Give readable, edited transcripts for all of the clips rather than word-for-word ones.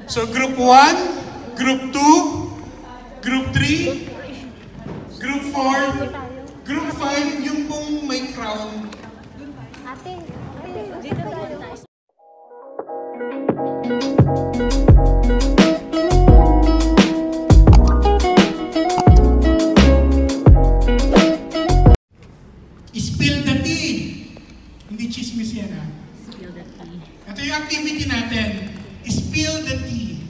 So group 1, group 2, group 3, group 4, group 5, yung pong may crown. Ate, dito tayo. Spill the tea. Hindi chismis yan, ha? Spill the tea. Ito yung activity natin. Spill the tea.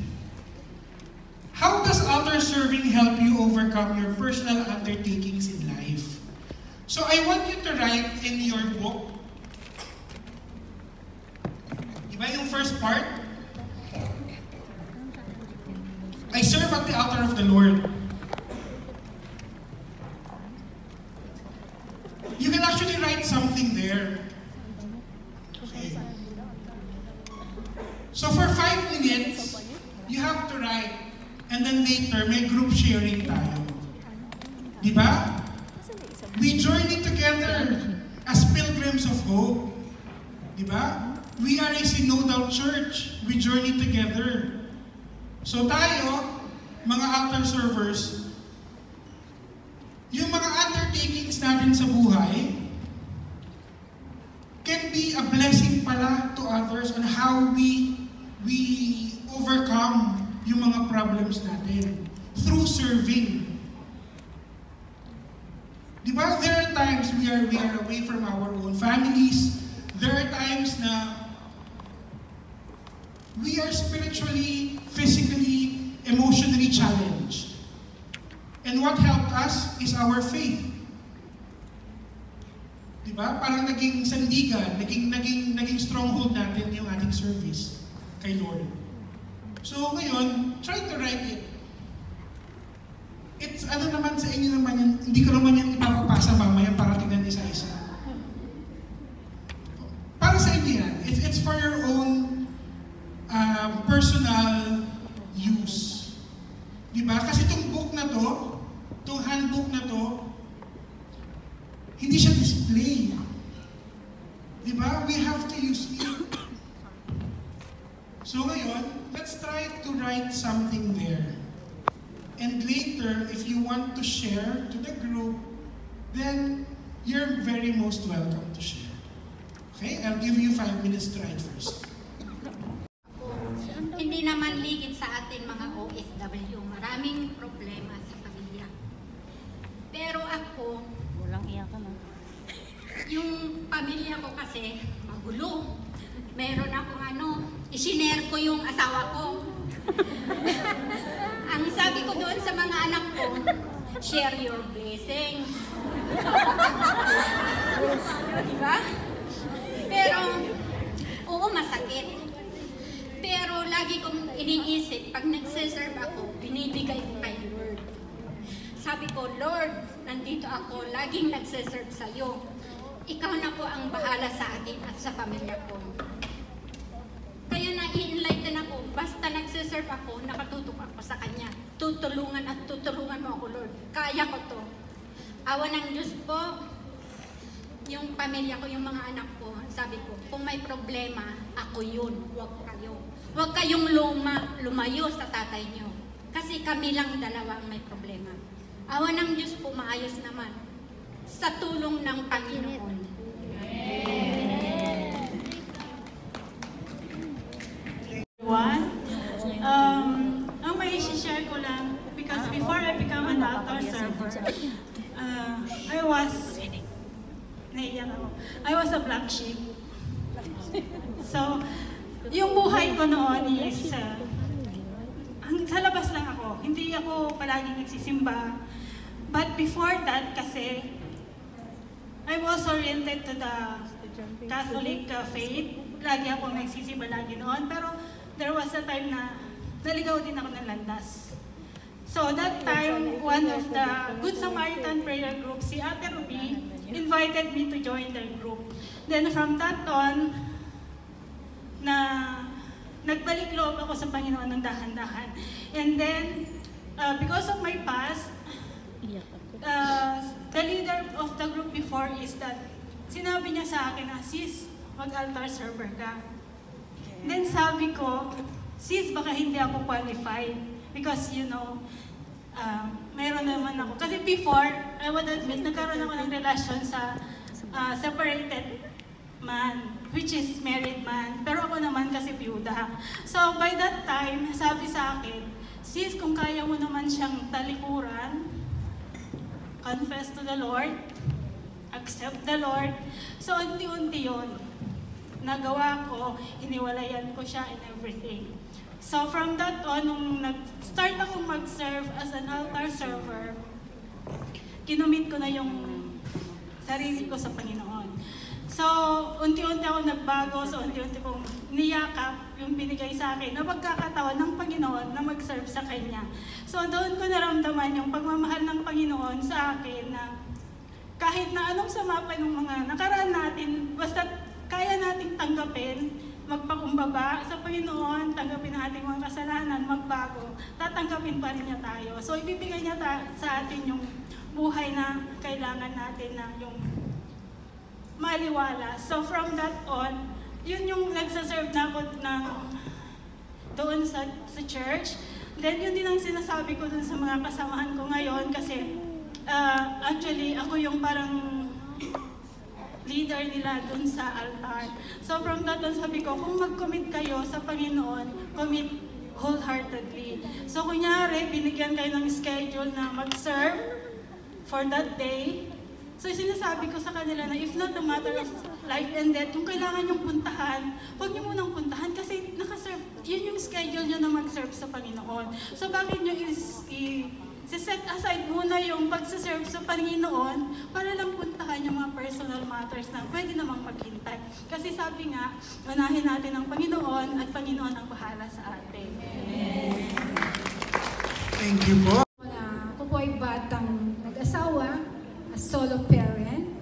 How does altar serving help you overcome your personal undertakings in life? So I want you to write in your book. Diba yung first part? I serve at the altar of the Lord. You can actually write something there. Okay. So for 5 minutes, you have to write. And then later, may group sharing tayo. Diba? We journey together as pilgrims of hope. Diba? We are a synodal church. We journey together. So tayo, mga altar servers, yung mga undertakings natin sa buhay can be a blessing pala to others on how we overcome yung mga problems natin through serving. Diba? There are times we are away from our own families. There are times na we are spiritually, physically, emotionally challenged. And what helped us is our faith. Diba? Parang naging sandigan, naging stronghold natin yung ating service kay Lord. So ngayon, try to write it. It's ano naman sa inyo naman yan, hindi ko naman yan ipapapasa mamaya para tingnan isa-isa. Para sa inyo yan. It's for your own personal use. Diba? Kasi itong book na to, itong handbook na to, hindi siya display. Diba? We have to use it. So ngayon, let's try to write something there. And later, if you want to share to the group, then you're very most welcome to share. Okay? I'll give you 5 minutes to write first. Hindi naman ligid sa atin mga OFW. Maraming problema sa pamilya. Pero ako, Walang iyakan na. yung pamilya ko kasi magulo. Meron akong isinare ko yung asawa ko. Ang sabi ko doon sa mga anak ko, share your blessings. Diba? Pero, oo, masakit. Pero lagi kong iniisip, pag nagsiserve ako, binibigay ko kay Lord. Sabi ko, Lord, nandito ako, laging nagsiserve sa'yo. Ikaw na po ang bahala sa akin at sa pamilya ko. Kaya na-enlighten ako, basta nagsiserve ako, nakatutok ako sa Kanya. Tutulungan at tutulungan mo ako, Lord. Kaya ko to. Awa ng Diyos po, yung pamilya ko, yung mga anak ko, sabi ko, kung may problema, ako yun, huwag kayo. Huwag kayong lumayo sa tatay niyo. Kasi kami lang dalawa ang may problema. Awa ng Diyos po, maayos naman. Sa tulong ng Panginoon. Ang may share ko lang, because before I become an altar server, I was a black sheep. So, yung buhay ko noon is, sa labas lang ako. Hindi ako palaging nagsisimba. But before that, kasi, I was oriented to the Catholic faith. Lagi akong nagsisimba lagi noon. Pero there was a time na naligaw din ako ng landas. So that time, one of the Good Samaritan prayer group, si Ate Ruby, invited me to join their group. Then from that on, na nagbalik loob ako sa Panginoon ng dahan-dahan. And then, because of my past, the leader of the group before is that sinabi niya sa akin na, sis, mag-altar server ka. Then sabi ko, sis, baka hindi ako qualified. Because, meron naman ako. Kasi before, I would admit, nagkaroon ako ng relasyon sa separated man, which is married man. Pero ako naman kasi byuda. So, by that time, sabi sa akin, sis, kung kaya mo naman siyang talikuran, confess to the Lord, accept the Lord. So, unti-unti yun. Nagawa ko, hiniwalayan ko siya and everything. So, from that on, nung nag-start akong mag-serve as an altar server, kinumit ko na yung sarili ko sa Panginoon. So, unti-unti ako nagbago, so unti-unti kong niyakap yung binigay sa akin na pagkakataon ng Panginoon na mag-serve sa Kanya. So, doon ko naramdaman yung pagmamahal ng Panginoon sa akin na kahit na anong sama pa ng mga nakaraan natin, basta kaya nating tanggapin, magpakumbaba sa Panginoon, tanggapin ang ating mga kasalanan, magbago, tatanggapin pa rin niya tayo. So, ibibigay niya sa atin yung buhay na kailangan natin na yung maliwala. So, from that on, yun yung nagsaserve na ako doon sa church. Then, yun din ang sinasabi ko dun sa mga kasamahan ko ngayon kasi actually, ako yung parang leader nila dun sa altar. So from that on, sabi ko, kung mag-commit kayo sa Panginoon, commit wholeheartedly. So kunyari, binigyan kayo ng schedule na mag-serve for that day. So sinasabi ko sa kanila na if not a matter of life and death, kung kailangan yung puntahan, huwag niyo munang puntahan kasi nakaserve, yun yung schedule niyo na mag-serve sa Panginoon. So bakit niyo set aside muna yung pagsaserve sa Panginoon para lang puntahan yung mga personal matters na pwede namang maghintay. Kasi sabi nga, unahin natin ang Panginoon at Panginoon ang bahala sa atin. Thank you po. Ako po ay batang nag-asawa, a solo parent,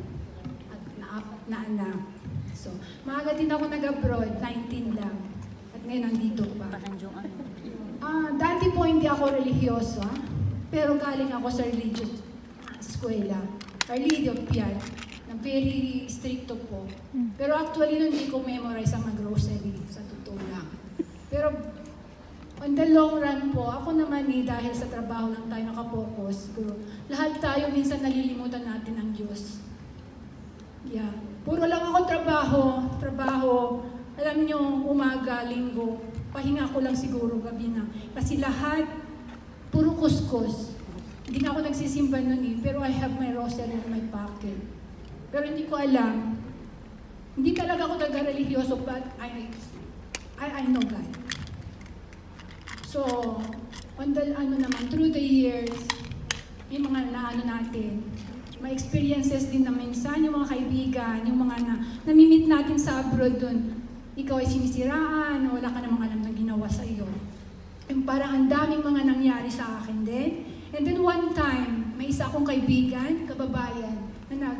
at naapat na anak. So, maaga din ako nag-abroad, 19 lang. At ngayon nandito pa. Dati po hindi ako religyoso, pero galing ako sa religious eskwela, Our Lady of Piat, na very stricto po. Pero actually, hindi ko memorize ang mag-rosary, sa totoo lang. Pero on the long run po, ako naman dahil sa trabaho lang tayo nakapokus, lahat tayo minsan nalilimutan natin ang Diyos. Yeah. Puro lang ako trabaho. Alam nyo, umaga, linggo, pahinga ko lang siguro gabi na. Kasi lahat, puro kuskus. Hindi na ako nagsisimba nun pero I have my rosary in my pocket. Pero hindi ko alam. Hindi talaga ako taga-religyoso, but I know God. So, on the, through the years, yung mga natin, may experiences din na minsan, yung mga kaibigan, yung mga namimit natin sa abroad dun, ikaw ay sinisiraan, wala ka namang alam na ginawa sa iyo. Yung parang ang daming mga nangyari sa akin din. And then one time, may isa akong kaibigan, kababayan, na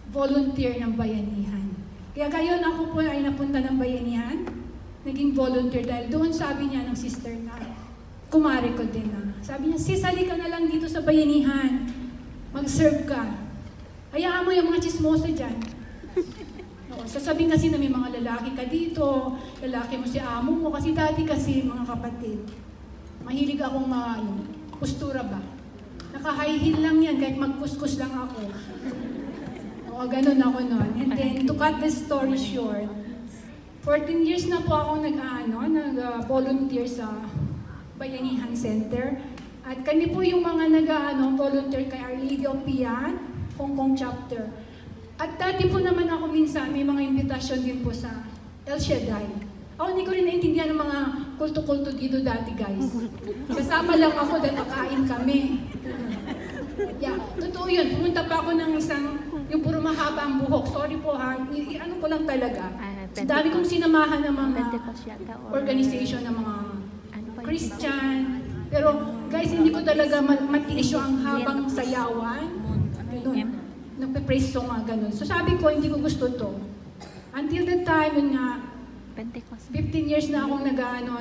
nag-volunteer ng bayanihan. Kaya ngayon ako po ay napunta ng bayanihan, naging volunteer dahil doon sabi niya ng sister na, kumare ko din na. Sabi niya, sis, halika na lang dito sa bayanihan, mag-serve ka. Hayaan mo yung mga chismosa dyan. Sasabihin kasi na may mga lalaki ka dito, lalaki mo si amo mo, kasi dati kasi mga kapatid, mahilig akong postura ba? Naka-high heel lang yan, kahit magkuskus lang ako. Ganun ako nun. And then, to cut the story short, 14 years na po akong nag-volunteer sa Bayanihan Center. At kami po yung mga volunteer kay Our Lady of Piat, Hong Kong chapter. At dati po naman ako minsan, may mga invitasyon din po sa El Shaddai. Ako hindi ko rin naintindihan ng mga kulto-kulto dito dati, guys. Kasama lang ako dahil kakain kami. Yeah, totoo yun. Pumunta pa ako ng isang, yung puro mahaba ang buhok. Sorry po ha, ano ko lang talaga. Dami kong sinamahan ng mga organization ng mga Christian. Pero guys, hindi ko talaga matiis yung habang sayawan. Ganun. Nagpe-praise song nga ganun. So sabi ko, hindi ko gusto to. Until the time, yun nga, 15 years na akong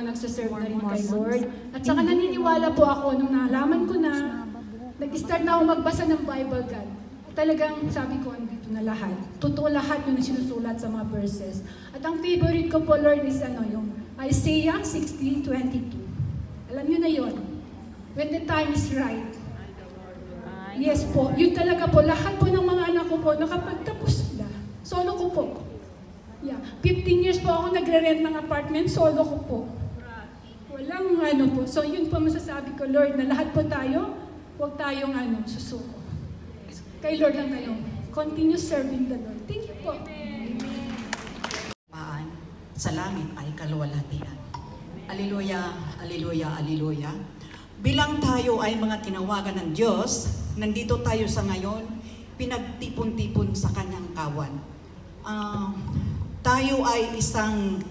nagsaserve na rin kay Lord. At saka naniniwala po ako nung nalaman ko na, nag-start na ako magbasa ng Bible, God. At talagang sabi ko, andito na lahat. Totoo lahat yung sinusulat sa mga verses. At ang favorite ko po, Lord, is yung Isaiah 60:22. Alam nyo na yon. When the time is right. Yes po, yun talaga po. Lahat po ng mga anak ko po, nakapagtapos na. Solo ko po. Yeah. 15 years po ako nagre-rent ng apartment, solo ko po. Walang ano po. So yun po masasabi ko, Lord, na lahat po tayo, huwag tayong susuko. Kay Lord lang tayo. Continue serving the Lord. Thank you po. Sa langit ay kaluwalhatian. Aleluya, aleluya, aleluya. Bilang tayo ay mga tinawagan ng Diyos, nandito tayo sa ngayon, pinagtipon-tipon sa kanyang kawan. Tayo ay isang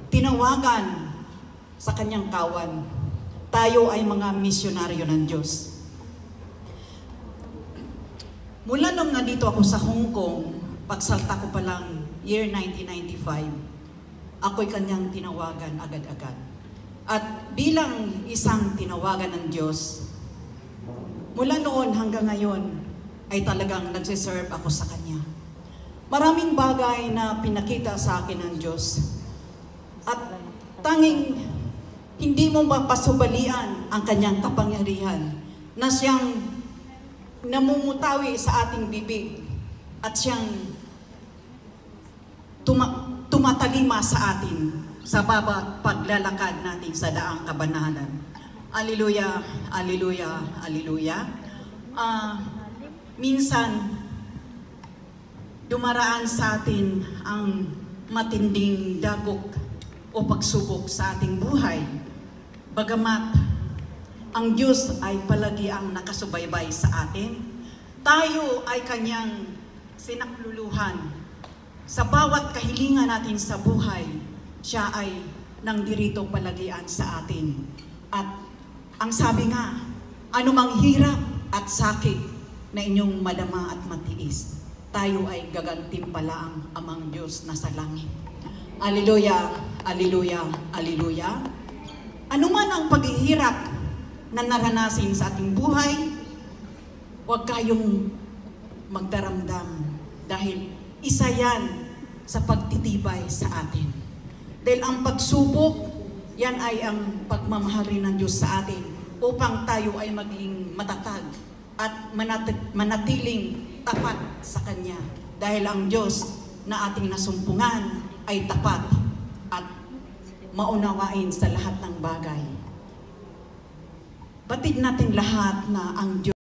tinawagan sa kanyang kawan. Tayo ay mga misyonaryo ng Diyos. Mula nung nandito ako sa Hong Kong, pagsalta ko pa lang year 1995, ako'y kanyang tinawagan agad-agad. At bilang isang tinawagan ng Diyos, mula noon hanggang ngayon, ay talagang nagsiserve ako sa Kanya. Maraming bagay na pinakita sa akin ng Diyos. At tanging hindi mo mapasubalian ang Kanyang kapangyarihan na siyang namumutawi sa ating bibig at siyang tumatalima sa atin sa bawat paglalakad natin sa daang kabanalan. Aleluya, aleluya, aleluya. Minsan, dumaraan sa atin ang matinding dagok o pagsubok sa ating buhay. Bagamat ang Diyos ay palagi ang nakasubaybay sa atin, tayo ay kanyang sinakluluhan. Sa bawat kahilingan natin sa buhay, siya ay nangdirito palagian sa atin. At ang sabi nga, anumang hirap at sakit na inyong madama at matiis, tayo ay gagantimpala ang amang Diyos na sa langit. Aleluya, aleluya, aleluya. Anuman ang paghihirap na naranasin sa ating buhay, huwag kayong magdaramdam dahil isa yan sa pagtitibay sa atin. Dahil ang pagsubok, yan ay ang pagmamahal ng Diyos sa atin upang tayo ay maging matatag at manatiling tapat sa Kanya. Dahil ang Diyos na ating nasumpungan ay tapat at maunawain sa lahat ng bagay. Batid natin lahat na ang Diyos